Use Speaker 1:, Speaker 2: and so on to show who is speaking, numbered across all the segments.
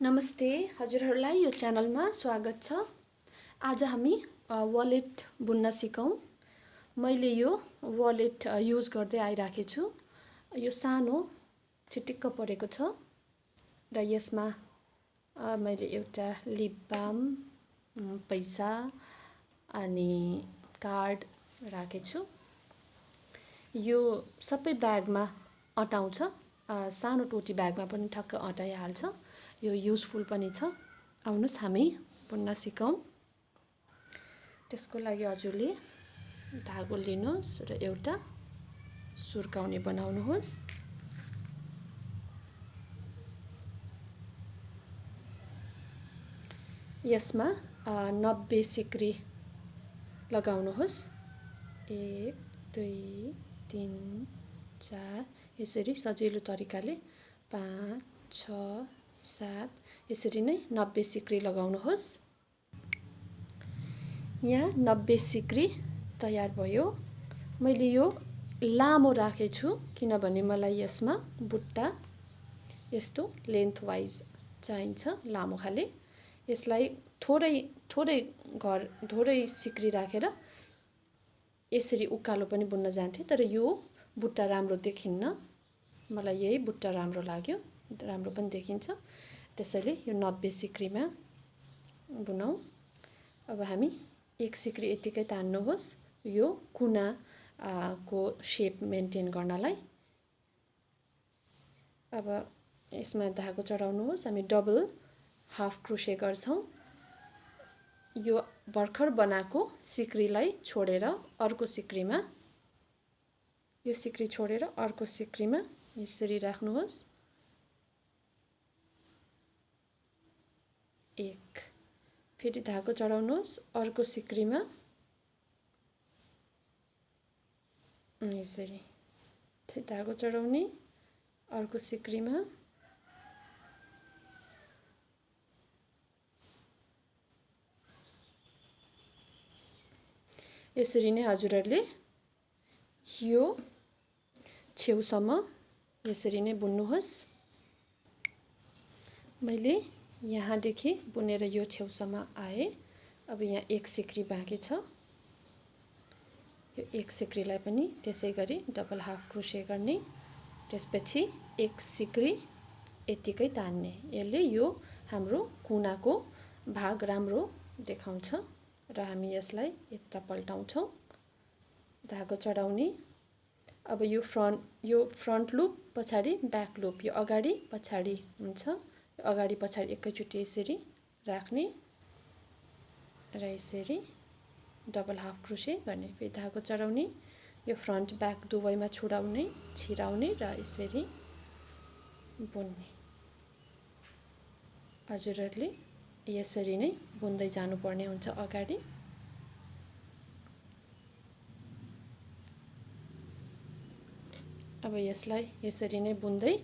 Speaker 1: नमस्ते हजुरहरूलाई यो च्यानलमा स्वागत छ। आज हामी वालेट बुन्न सिकौं। मैले यो वालेट युज गर्दै आइराखेको छु। यो सानो चिटिक्क परेको छ र यसमा मैले एउटा लिप बाम, पैसा अनि कार्ड राखेको छु। यो सबै ब्यागमा अटाउँछ। सानो टोटी ब्यागमा पनि ठक्क अटाइहाल्छ। यो युजफुल पनि छ। आउनुस् हामी बुन्न सिकौं। त्यसको लागि हजुरले धागो लिनुहोस् र एउटा सुर्काउने बनाउनुहोस्। यसमा 90 सिक्री लगाउनुहोस्। 1 2 3 4 यसरी सजिलो तरिकाले 5 6 7 यसरी नै 90 सिक्री लगाउनुहोस्। यहाँ 90 सिक्री तयार भयो। मैले यो लामो राखेको छु किनभने मलाई यसमा बुट्टा यस्तो लेन्थ वाइज चाहिन्छ, लामो खाले। यसलाई थोरै सिक्री राखेर यसरी उकालो पनि बुन्न जान्थे, तर यो बुट्टा राम्रो देखिन्न। मलाई यही बुट्टा राम्रो लाग्यो, राम्रो पनि देखिन्छ। त्यसैले यो 90 सिक्रीमा बुनौं। अब हामी 1 सिक्री यतिकै तान्नुहोस् यो कुना को शेप मेन्टेन गर्नलाई। अब यसमा धागो चढाउनुहोस्। हामी डबल हाफ क्रोशे गर्छौं। यो भर्खर बनाएको सिक्रीलाई छोडेर अर्को सिक्रीमा, यो सिक्री छोडेर अर्को सिक्रीमा यसरी राख्नुहोस्। 1 फेरि धागो चढाउनुहोस् अर्को सिक्रीमा यसरी धागो चढाउने अर्को सिक्रीमा यसरी नै हजुरहरूले यो छेउसम्म यसरी नै बुन्नुहोस्। मैले यहाँदेखि बुनेर यो छेउसम्म आए। अब यहाँ 1 सिक्री बाँकी छ। यो 1 सिक्रीलाई पनि त्यसै गरी डबल हाफ क्रोशे गर्ने। त्यसपछि 1 सिक्री यतिकै तान्ने। यसले यो हाम्रो कुनाको भाग राम्रो देखाउँछ र हामी यसलाई यता पल्टाउँछौं। धागो चढाउने। अब यो फ्रन्ट लुप, पछाडि ब्याक लुप, यो अगाडि पछाडि हुन्छ। यो अगाडि पछाडि एकैचोटि यसरी राख्ने र यसरी डबल हाफ क्रोशे गर्ने। फेरि धागो चढाउने, यो फ्रन्ट ब्याक दुवैमा छिराउने र यसरी बुन्ने। हजुरहरूले यसरी नै बुन्दै जानुपर्ने हुन्छ अगाडि। अब यसलाई यसरी नै बुन्दै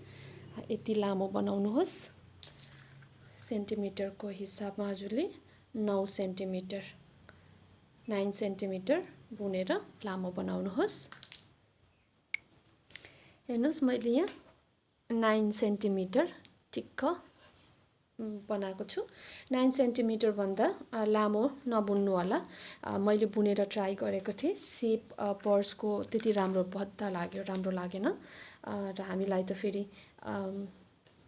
Speaker 1: यति लामो बनाउनुहोस्। सेन्टिमिटरको हिसाबमा हजुरले 9 सेन्टिमिटर बुनेर लामो बनाउनुहोस्। हेर्नुहोस् मैले यहाँ 9 सेन्टिमिटर ठिक्क बनाएको छु। 9 सेन्टिमिटर भन्दा लामो नबुन्नु होला। मैले बुनेर ट्राई गरेको थिएँ। सेप पर्सको त्यति राम्रो लागेन र हामीलाई त फेरि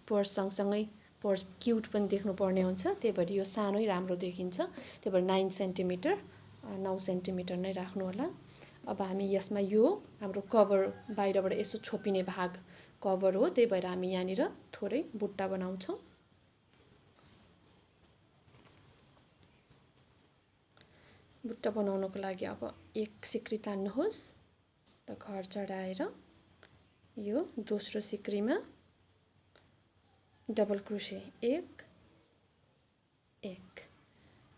Speaker 1: पर्स सँगसँगै पर्स क्युट पनि देख्नु पर्ने हुन्छ। त्यही भएर यो सानै राम्रो देखिन्छ। त्यही भएर 9 सेन्टिमिटर नै राख्नु होला। अब हामी यसमा यो हाम्रो कभर बाहिरबाट यसो छोपिने भाग कभर हो, त्यही भएर हामी यहाँनिर थोरै बुट्टा बनाउँछौं। बुट्टा बनाउनको लागि अब 1 सिक्री तान्नुहोस् र घर चढाएर यो दोस्रो सिक्रीमा डबल क्रोशे 1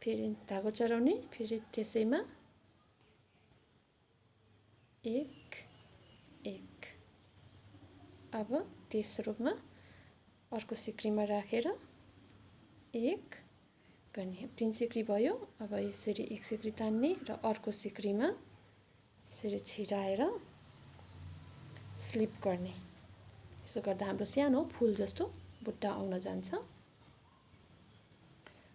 Speaker 1: फेरि धागो चढाउने, फेरि त्यसैमा 1 अब तेस्रोमा अर्को सिक्रीमा राखेर 1 गर्ने। 3 सिक्री भयो। अब यसरी 1 सिक्री तान्ने र अर्को सिक्रीमा यसरी छिराएर स्लिप गर्ने। यसो गर्दा हाम्रो सानो फुल जस्तो बुट्टा आउन जान्छ।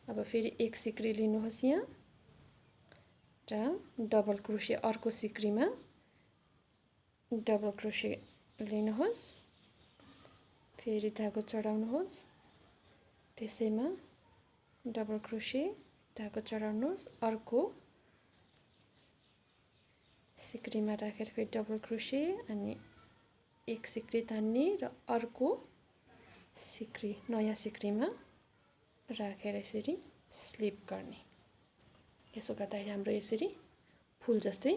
Speaker 1: अब फेरि एक सिक्री लिनुहोस् यहाँ र डबल क्रोशे अर्को सिक्रीमा डबल क्रोशे लिनुहोस्, फेरि धागो चढाउनुहोस्, त्यसैमा डबल क्रोशे धागो चढाउनुहोस्, अर्को सिक्रीमा राखेर फेरि डबल क्रोशे अनि एक सिक्री तान्ने र अर्को सिक्री नयाँ सिक्रीमा राखेर यसरी स्लिप गर्ने। यसो गर्दाखेरि हाम्रो यसरी फूल जस्तै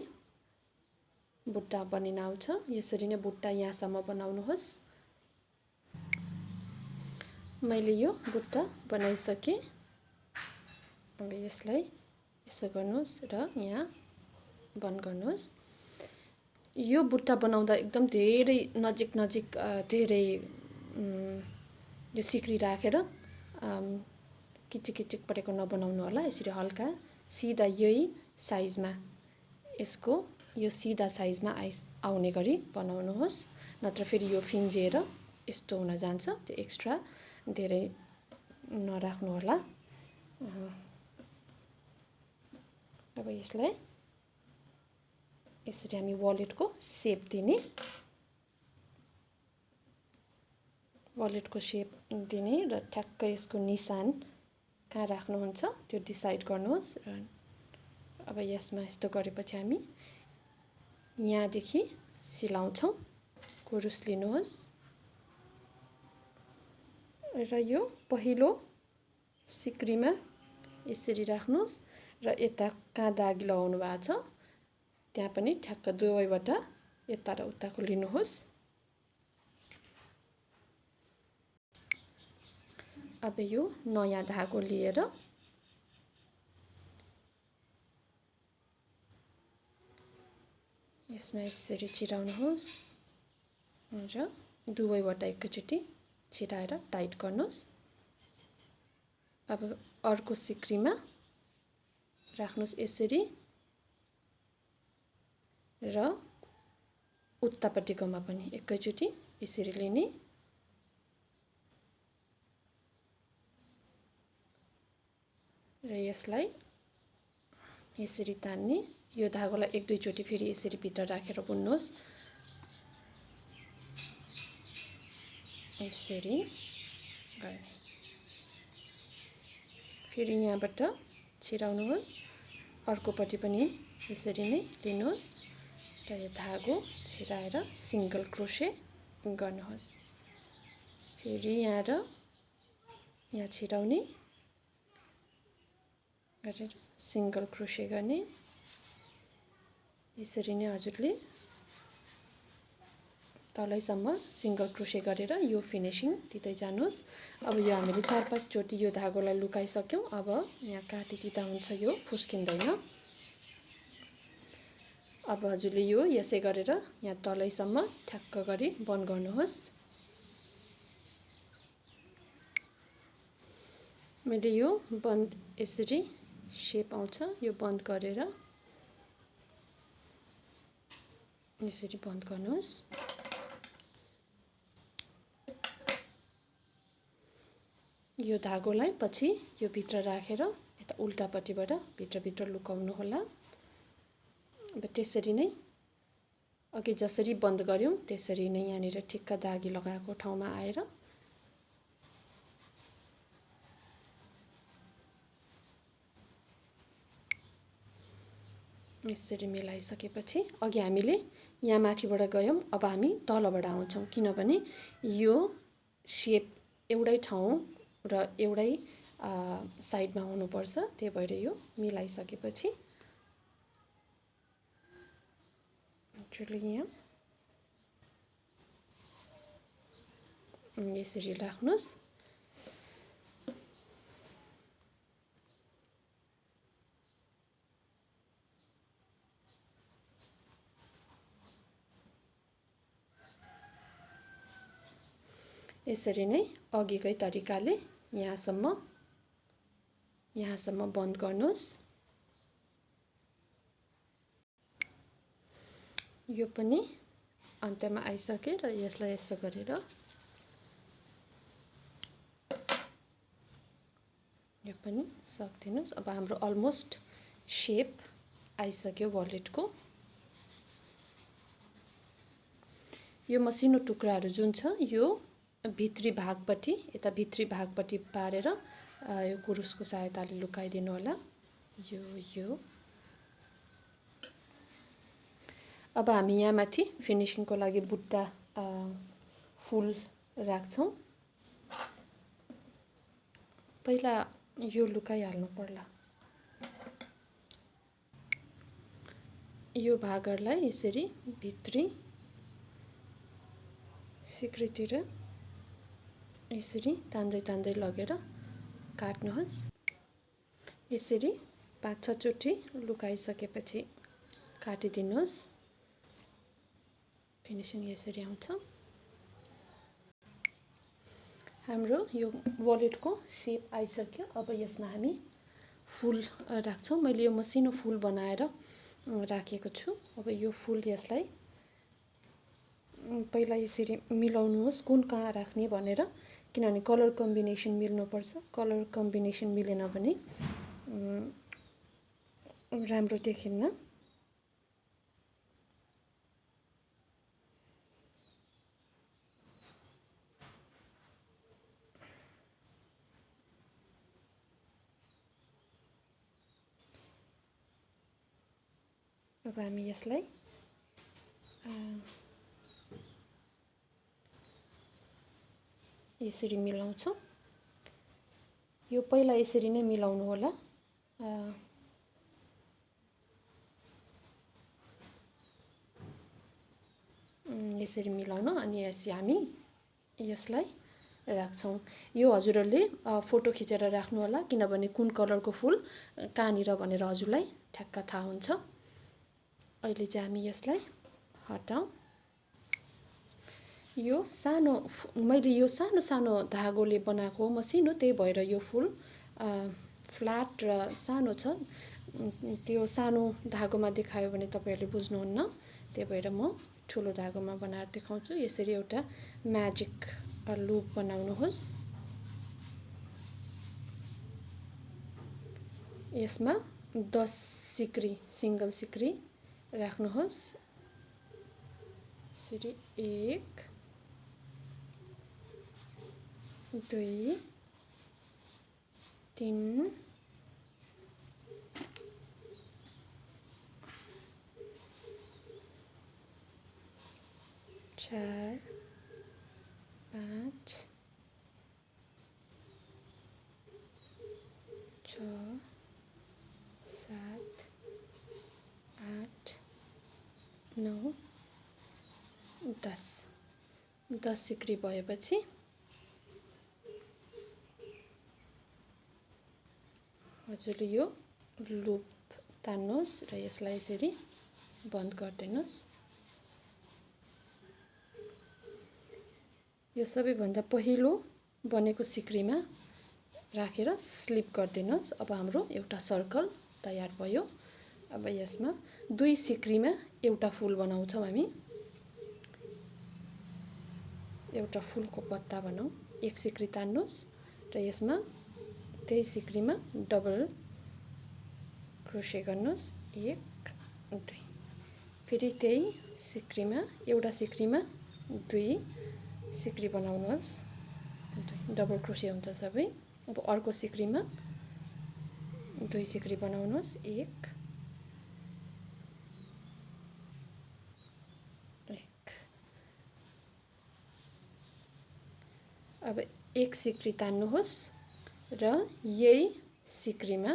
Speaker 1: बुट्टा बनिन आउँछ। यसरी नै बुट्टा यहाँसम्म बनाउनुहोस्। मैले यो बुट्टा बनाइसकेँ। अब यसलाई यसो गर्नुहोस् र यहाँ बन्द गर्नुहोस्। यो बुट्टा बनाउँदा एकदम धेरै नजिक नजिक धेरै यो सिक्री राखेर किचिक किचिक परेको नबनाउनु होला। यसरी हल्का सिधा यही साइजमा यसको यो सिधा साइजमा आउने गरी बनाउनुहोस्, नत्र फेरि यो फिन्जिएर यस्तो हुन जान्छ। त्यो एक्स्ट्रा धेरै नराख्नु होला। अब यसलाई यसरी हामी वलेटको शेप दिने, वलेटको शेप दिने र ठ्याक्क यसको निशान कहाँ राख्नुहुन्छ त्यो डिसाइड गर्नुहोस्। र अब यसमा यस्तो गरेपछि हामी यहाँदेखि सिलाउँछौँ। कुरुस लिनुहोस् र यो पहिलो सिक्रीमा यसरी राख्नुहोस् र यता कहाँ दागी लगाउनु भएको छ त्यहाँ पनि ठ्याक्क दुवैबाट यता र उताको लिनुहोस्। अब यो नयाँ धागो लिएर यसमा यसरी छिराउनुहोस् र दुवैबाट एकैचोटि छिराएर टाइट गर्नुहोस्। अब अर्को सिक्रीमा राख्नुहोस् यसरी र उतापट्टिकोमा पनि एकैचोटि यसरी लिने र यसलाई यसरी तान्ने। यो धागोलाई एक दुई चोटि फेरि यसरी भित्र राखेर बुन्नुहोस्। यसरी गर्ने। फेरि यहाँबाट छिराउनुहोस्, अर्कोपट्टि पनि यसरी नै लिनुहोस् र यो धागो छिराएर सिंगल क्रोशे गर्नुहोस्। फेरि यहाँ र यहाँ छिराउने गरेर सिंगल क्रोशे गर्ने। यसरी नै हजुरले तलैसम्म सिंगल क्रोशे गरेर यो फिनिशिङ दिँदै जानुहोस्। अब यो हामीले 4-5 चोटि यो धागोलाई लुकाइसक्यौँ। अब यहाँ काटिदिँदा हुन्छ, यो फुस्किँदैन। अब हजुरले यो यसै गरेर यहाँ तलैसम्म ठ्याक्क गरी बन्द गर्नुहोस्। मैले यो बन्द यसरी शेप आउँछ, यो बन्द गरेर यसरी बन्द गर्नुहोस्। यो धागोलाई पछि यो भित्र राखेर यता उल्टापट्टिबाट भित्र लुकाउनु होला। अब त्यसरी नै अघि जसरी बन्द गर्यौं त्यसरी नै यहाँनिर ठिक्क दागी लगाएको ठाउँमा आएर यसरी मिलाइसकेपछि अघि हामीले यहाँ माथिबाट गयौं, अब हामी तलबाट आउँछौं, किनभने यो शेप एउटै ठाउँ र एउटै साइडमा हुनुपर्छ। त्यही भएर यो मिलाइसकेपछि जुले यहाँ यसरी राख्नुस्। यसरी नै अघिकै तरिकाले यहाँसम्म बन्द गर्नुहोस्। यो पनि अन्त्यमा आइसके र यसलाई यसो गरेर यो पनि सक्दिनुस्। अब हाम्रो अलमोस्ट शेप आइसक्यो वलेटको। यो मसिनो टुक्राहरू जुन छ यो भित्री भागपट्टि, यता भित्री भागपट्टि पारेर यो कुरुसको सहायताले लुकाइदिनु होला। यो अब हामी यहाँ माथि फिनिशिङको लागि बुट्टा फुल राख्छौं। पहिला यो लुकाइहाल्नु पर्ला। यो भागहरुलाई यसरी भित्री सिक्रीतिर यसरी तान्दै तान्दै लगेर काट्नुहोस्। यसरी 5-6 चोटी लुकाइसकेपछि काटिदिनुहोस्। फिनिशिङ यसरी आउँछ। हाम्रो यो वलेटको शेप आइसक्यो। अब यसमा हामी फुल राख्छौं। मैले यो मसिनो फुल बनाएर राखेको छु। अब यो फुल यसलाई पहिला यसरी मिलाउनुहोस् कुन कहाँ राख्ने भनेर, किनभने कलर कम्बिनेसन मिल्नु पर्छ। कलर कम्बिनेसन मिलेन भने राम्रो देखिन्न। अब हामी यसलाई यसरी मिलाउँछौं। यो पहिला यसरी नै मिलाउनु होला। यसरी मिलाउन अनि हामी यसलाई राख्छौं। यो हजुरहरुले फोटो खिचेर राख्नु होला, किनभने कुन कलरको फुल कहाँनिर भनेर हजुरलाई ठ्याक्क थाहा हुन्छ। अहिले चाहिँ हामी यसलाई हटाऊ। यो सानो मैले यो सानो सानो धागोले बनाएको मसिनो, त्यही भएर यो फुल फ्ल्याट र सानो छ। त्यो सानो धागोमा देखायो भने तपाईहरुले बुझ्नुहुन्न, त्यही भएर म ठुलो धागोमा बनाएर देखाउँछु। यसरी एउटा म्याजिक लुप बनाउनुहोस्। यसमा 10 सिक्री सिंगल सिक्री राख्नुहोस्। यसरी 1 2 3 4 5 6 7 8 9 10 सिक्री भएपछि हजुरले यो लुप तान्नुहोस् र यसलाई यसरी बन्द गरिदिनुहोस्। यो सबैभन्दा पहिलो बनेको सिक्रीमा राखेर स्लिप गरिदिनुहोस्। अब हाम्रो एउटा सर्कल तयार भयो। अब यसमा 2 सिक्रीमा एउटा फुल बनाउँछौं हामी। एउटा फुलको पत्ता बनाऊ। 1 सिक्री तान्नुहोस् र यसमा त्यही सिक्रीमा डबल क्रोशे गर्नुहोस्। 1 2 फेरि त्यही सिक्रीमा एउटा सिक्रीमा 2 सिक्री बनाउनुहोस्। डबल क्रोशे हुन्छ सबै। अब अर्को सिक्रीमा 2 सिक्री बनाउनुहोस्। 1 अब 1 सिक्री तान्नुहोस् र यही सिक्रीमा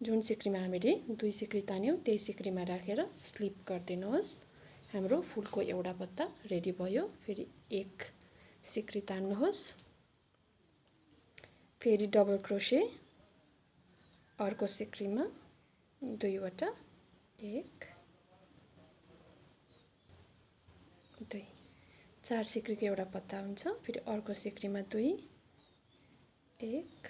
Speaker 1: जुन सिक्रीमा हामीले 2 सिक्री तान्यौं त्यही सिक्रीमा राखेर स्लिप गरिदिनुहोस्। हाम्रो फुलको एउटा पत्ता रेडी भयो। फेरि 1 सिक्री तान्नुहोस्। फेरि डबल क्रोशे अर्को सिक्रीमा 2 वटा 1 2 4 सिक्रीको एउटा पत्ता हुन्छ। फेरि अर्को सिक्रीमा 2 1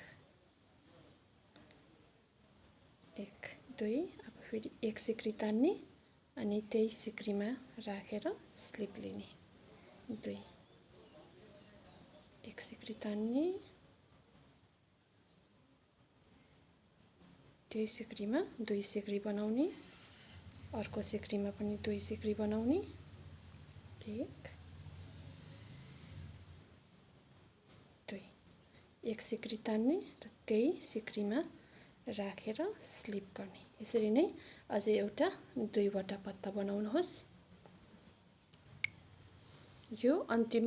Speaker 1: 1 2 अब फेरि 1 सिक्री तान्ने अनि त्यही सिक्रीमा राखेर स्लिप लिने। 2 1 सिक्री तान्ने त्यही सिक्रीमा 2 सिक्री बनाउने, अर्को सिक्रीमा पनि 2 सिक्री बनाउने, 1 2 एक सिक्री तान्ने र त्यही सिक्रीमा राखेर स्लिप गर्ने। यसरी नै अझै एउटा 2 वटा पत्ता बनाउनुहोस्। यो अन्तिम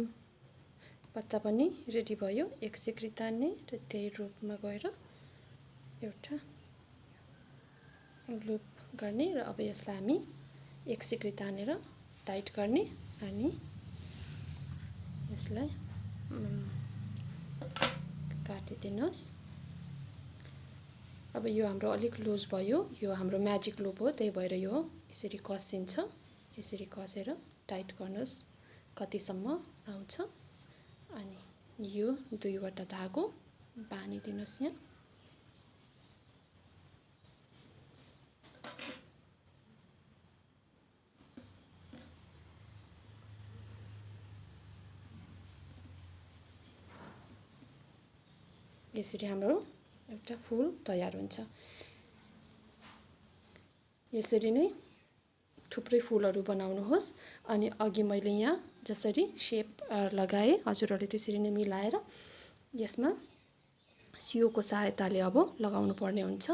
Speaker 1: पत्ता पनि रेडी भयो। एक सिक्री तान्ने र त्यही रूपमा गएर एउटा लुप गर्ने र अब यसलाई हामी एक सिक्री तानेर टाइट गर्ने अनि यसलाई काटिदिनुहोस्। अब यो हाम्रो अलिक लुज भयो, यो हाम्रो म्याजिक लुप हो, त्यही भएर यो यसरी कसिन्छ। यसरी कसेर टाइट गर्नुहोस् कतिसम्म आउँछ अनि यो 2 वटा धागो बाँधिदिनुहोस् यहाँ। यसरी हाम्रो एउटा फुल तयार हुन्छ। यसरी नै थुप्रै फुलहरू बनाउनुहोस् अनि अघि मैले यहाँ जसरी शेप लगाए हजुरहरूले त्यसरी नै मिलाएर यसमा सियोको सहायताले अब लगाउनु पर्ने हुन्छ।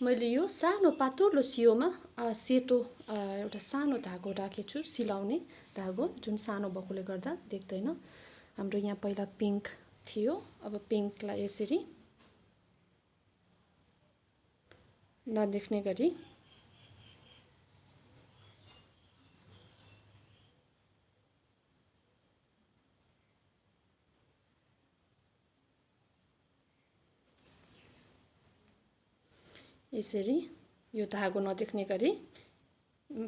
Speaker 1: मैले यो सानो पातलो सियोमा सेतो एउटा सानो धागो राखेछु, सिलाउने धागो, जुन सानो भएकोले गर्दा देख्दैन। हाम्रो यहाँ पहिला पिङ्क थियो, अब पिङ्कलाई यसरी नदेख्ने गरी यसरी यो धागो नदेख्ने गरी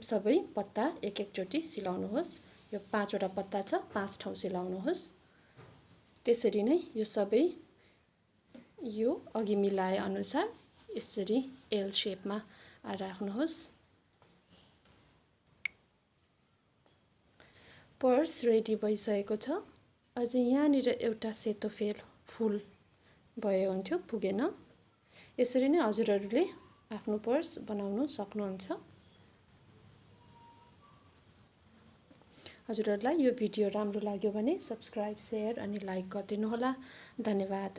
Speaker 1: सबै पत्ता एक एकचोटि सिलाउनुहोस्। यो 5 वटा पत्ता छ, 5 ठाउँ सिलाउनुहोस्। त्यसरी नै यो सबै यो अघि मिलाए अनुसार यसरी एल शेपमा राख्नुहोस्। पर्स रेडी भइसकेको छ। अझै यहाँनिर एउटा सेतो फुल भए हुन्थ्यो, पुगेन। यसरी नै हजुरहरूले आफ्नो पर्स बनाउन सक्नुहुन्छ। हजुरहरूलाई यो भिडियो राम्रो लाग्यो भने सब्स्क्राइब, शेयर अनि लाइक गरिदिनु होला। धन्यवाद।